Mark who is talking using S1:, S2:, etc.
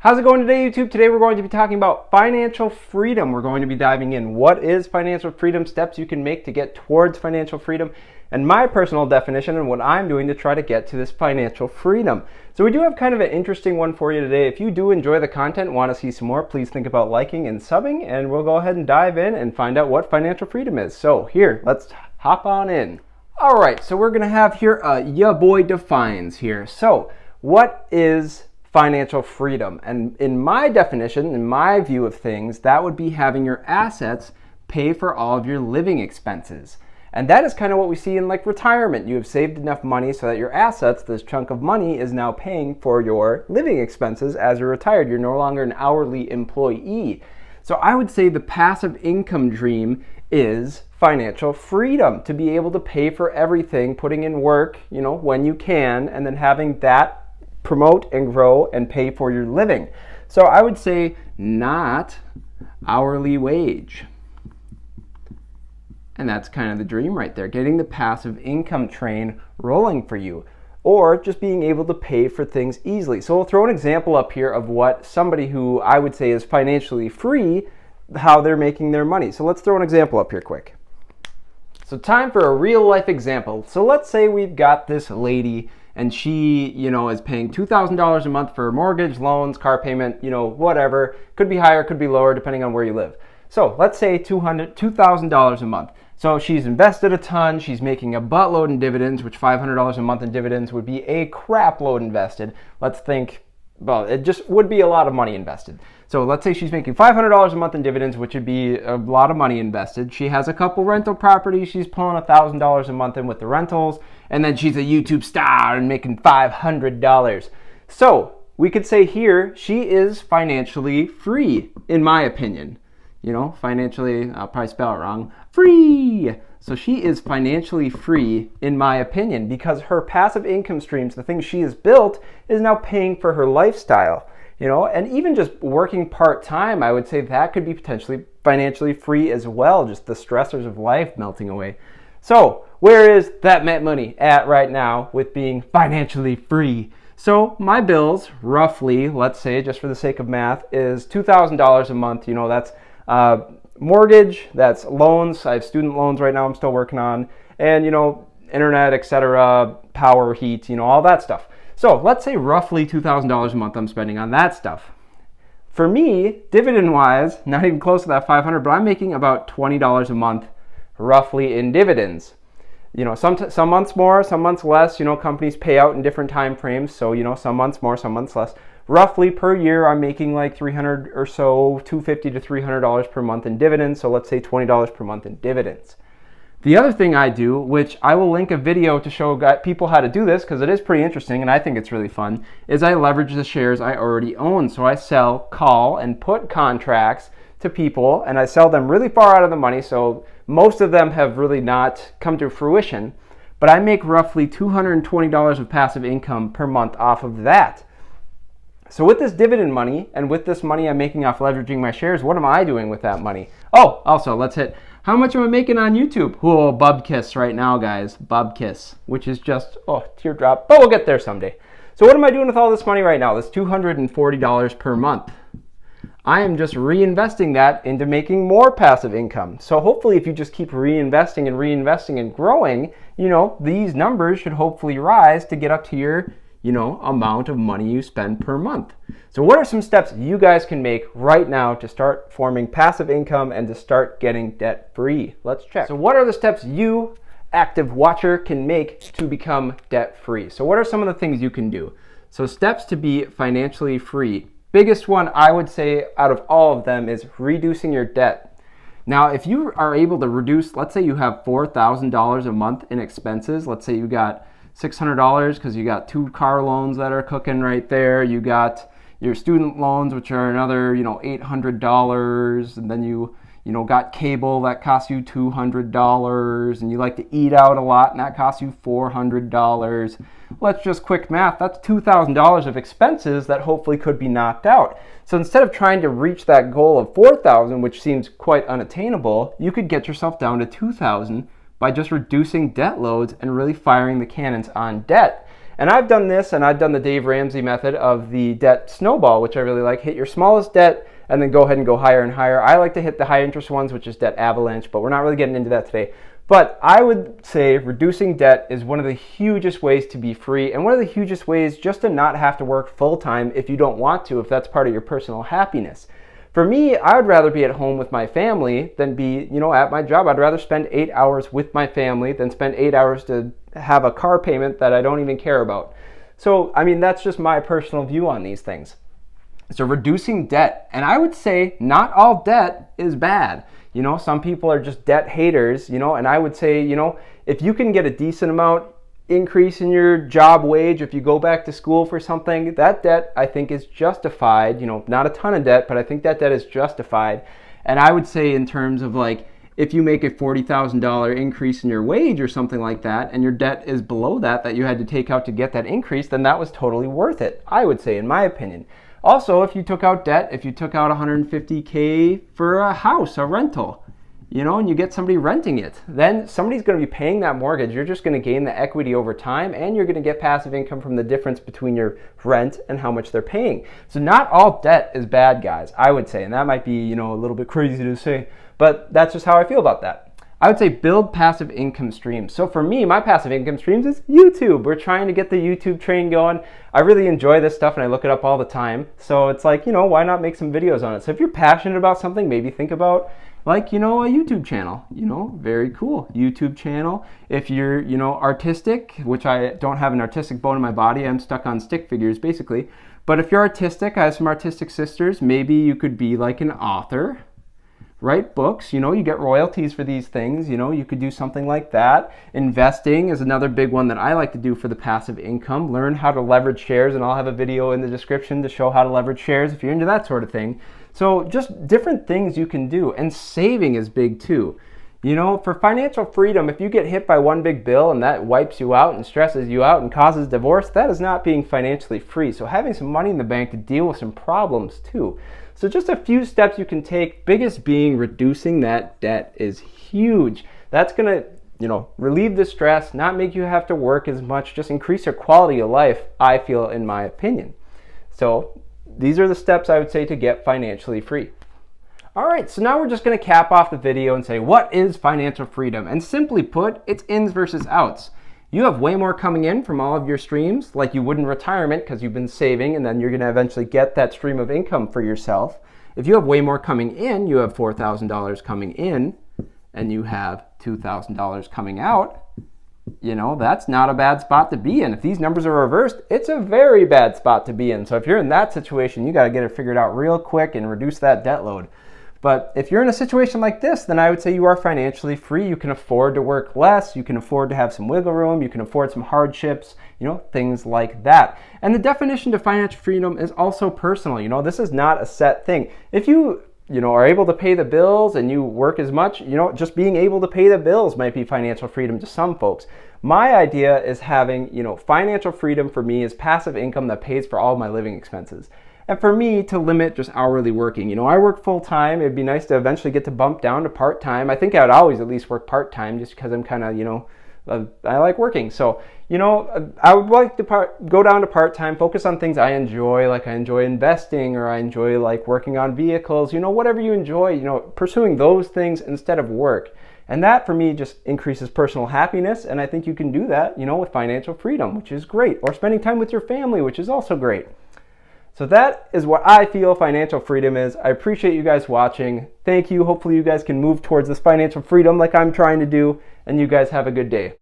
S1: How's it going today, YouTube? Today we're going to be talking about financial freedom. We're going to be diving in what is financial freedom, steps you can make to get towards financial freedom, and my personal definition and what I'm doing to try to get to this financial freedom. So we do have kind of an interesting one for you today. If you do enjoy the content and want to see some more, please think about liking and subbing, and we'll go ahead and dive in and find out what financial freedom is. So here, let's hop on in. All right, so we're going to have here Ya Boy Defines here. So what is financial freedom? And in my definition, in my view of things, that would be having your assets pay for all of your living expenses. And that is kind of what we see in like retirement. You have saved enough money so that your assets, this chunk of money, is now paying for your living expenses as you're retired. You're no longer an hourly employee. So I would say the passive income dream is financial freedom, to be able to pay for everything, putting in work, when you can, and then having that promote and grow and pay for your living. So I would say not hourly wage. And that's kind of the dream right there, getting the passive income train rolling for you, or just being able to pay for things easily. So we'll throw an example up here of what somebody who I would say is financially free, how they're making their money. So let's throw an example up here quick. So time for a real life example. So let's say we've got this lady and she, is paying $2,000 a month for mortgage, loans, car payment, whatever. Could be higher, could be lower, depending on where you live. So let's say $2,000 a month. So she's invested a ton. She's making a buttload in dividends, which $500 a month in dividends would be a crap load invested. Let's think, it just would be a lot of money invested. So let's say she's making $500 a month in dividends, which would be a lot of money invested. She has a couple rental properties. She's pulling $1,000 a month in with the rentals. And then she's a YouTube star and making $500. So we could say here, she is financially free, in my opinion. Financially, I'll probably spell it wrong, free. So she is financially free, in my opinion, because her passive income streams, the things she has built, is now paying for her lifestyle. And even just working part-time, I would say that could be potentially financially free as well, just the stressors of life melting away. So where is that money at right now with being financially free? So my bills, roughly, let's say, just for the sake of math, is $2,000 a month. That's mortgage, that's loans. I have student loans right now I'm still working on, and internet, etc., power, heat, all that stuff. So let's say roughly $2,000 a month I'm spending on that stuff. For me, dividend-wise, not even close to that $500, but I'm making about $20 a month roughly in dividends. Some months more, some months less. Companies pay out in different time frames, so some months more, some months less. Roughly per year, I'm making like $300 or so, $250 to $300 per month in dividends. So let's say $20 per month in dividends. The other thing I do, which I will link a video to show people how to do this because it is pretty interesting and I think it's really fun, is I leverage the shares I already own. So I sell call and put contracts to people and I sell them really far out of the money. So most of them have really not come to fruition, but I make roughly $220 of passive income per month off of that. So with this dividend money and with this money I'm making off leveraging my shares, what am I doing with that money? Oh, also let's hit, how much am I making on YouTube? Oh, Bub Kiss right now, guys. Bub Kiss, which is just, teardrop, but we'll get there someday. So what am I doing with all this money right now? This $240 per month. I am just reinvesting that into making more passive income. So hopefully if you just keep reinvesting and growing, these numbers should hopefully rise to get up to your amount of money you spend per month. So what are some steps you guys can make right now to start forming passive income and to start getting debt free? Let's check. So what are the steps you, active watcher, can make to become debt free? So what are some of the things you can do? So steps to be financially free. Biggest one I would say out of all of them is reducing your debt. Now, if you are able to reduce, let's say you have $4,000 a month in expenses. Let's say you got $600 because you got 2 car loans that are cooking right there. You got your student loans, which are another, $800, and then you got cable that costs you $200, and you like to eat out a lot, and that costs you $400. Let's just quick math. That's $2,000 of expenses that hopefully could be knocked out. So instead of trying to reach that goal of $4,000, which seems quite unattainable, you could get yourself down to $2,000 by just reducing debt loads and really firing the cannons on debt. And I've done this, and I've done the Dave Ramsey method of the debt snowball, which I really like. Hit your smallest debt and then go ahead and go higher and higher. I like to hit the high interest ones, which is debt avalanche, but we're not really getting into that today. But I would say reducing debt is one of the hugest ways to be free, and one of the hugest ways just to not have to work full time if you don't want to, if that's part of your personal happiness. For me, I would rather be at home with my family than be, at my job. I'd rather spend 8 hours with my family than spend 8 hours to have a car payment that I don't even care about. So, that's just my personal view on these things. So reducing debt, and I would say not all debt is bad. Some people are just debt haters, and I would say, if you can get a decent amount increase in your job wage, if you go back to school for something, that debt I think is justified, not a ton of debt, but I think that debt is justified. And I would say in terms of like, if you make a $40,000 increase in your wage or something like that, and your debt is below that you had to take out to get that increase, then that was totally worth it, I would say, in my opinion. Also, if you took out debt, if you took out $150K for a house, a rental, and you get somebody renting it, then somebody's going to be paying that mortgage. You're just going to gain the equity over time, and you're going to get passive income from the difference between your rent and how much they're paying. So not all debt is bad, guys, I would say, and that might be, a little bit crazy to say, but that's just how I feel about that. I would say build passive income streams. So for me, my passive income streams is YouTube. We're trying to get the YouTube train going. I really enjoy this stuff and I look it up all the time. So it's like, why not make some videos on it? So if you're passionate about something, maybe think about like, a YouTube channel, very cool YouTube channel. If you're, artistic, which I don't have an artistic bone in my body, I'm stuck on stick figures basically. But if you're artistic, I have some artistic sisters, maybe you could be like an author. Write books, you get royalties for these things, you could do something like that. Investing is another big one that I like to do for the passive income. Learn how to leverage shares, and I'll have a video in the description to show how to leverage shares if you're into that sort of thing. So just different things you can do, and saving is big too. For financial freedom, if you get hit by one big bill and that wipes you out and stresses you out and causes divorce, that is not being financially free. So having some money in the bank to deal with some problems too. So just a few steps you can take, biggest being reducing that debt is huge. That's going to, relieve the stress, not make you have to work as much, just increase your quality of life, I feel, in my opinion. So these are the steps I would say to get financially free. All right, so now we're just going to cap off the video and say, what is financial freedom? And simply put, it's ins versus outs. You have way more coming in from all of your streams, like you would in retirement because you've been saving, and then you're going to eventually get that stream of income for yourself. If you have way more coming in, you have $4,000 coming in, and you have $2,000 coming out, that's not a bad spot to be in. If these numbers are reversed, it's a very bad spot to be in. So if you're in that situation, you got to get it figured out real quick and reduce that debt load. But if you're in a situation like this, then I would say you are financially free. You can afford to work less. You can afford to have some wiggle room. You can afford some hardships, things like that. And the definition to financial freedom is also personal. This is not a set thing. If you are able to pay the bills and you work as much, just being able to pay the bills might be financial freedom to some folks. My idea is having, financial freedom for me is passive income that pays for all my living expenses. And for me to limit just hourly working, I work full time. It'd be nice to eventually get to bump down to part time. I think I would always at least work part time just because I'm kind of, I like working. So, I would like to go down to part time, focus on things I enjoy, like I enjoy investing or I enjoy like working on vehicles, whatever you enjoy, pursuing those things instead of work. And that for me just increases personal happiness. And I think you can do that, with financial freedom, which is great, or spending time with your family, which is also great. So that is what I feel financial freedom is. I appreciate you guys watching. Thank you. Hopefully you guys can move towards this financial freedom like I'm trying to do, and you guys have a good day.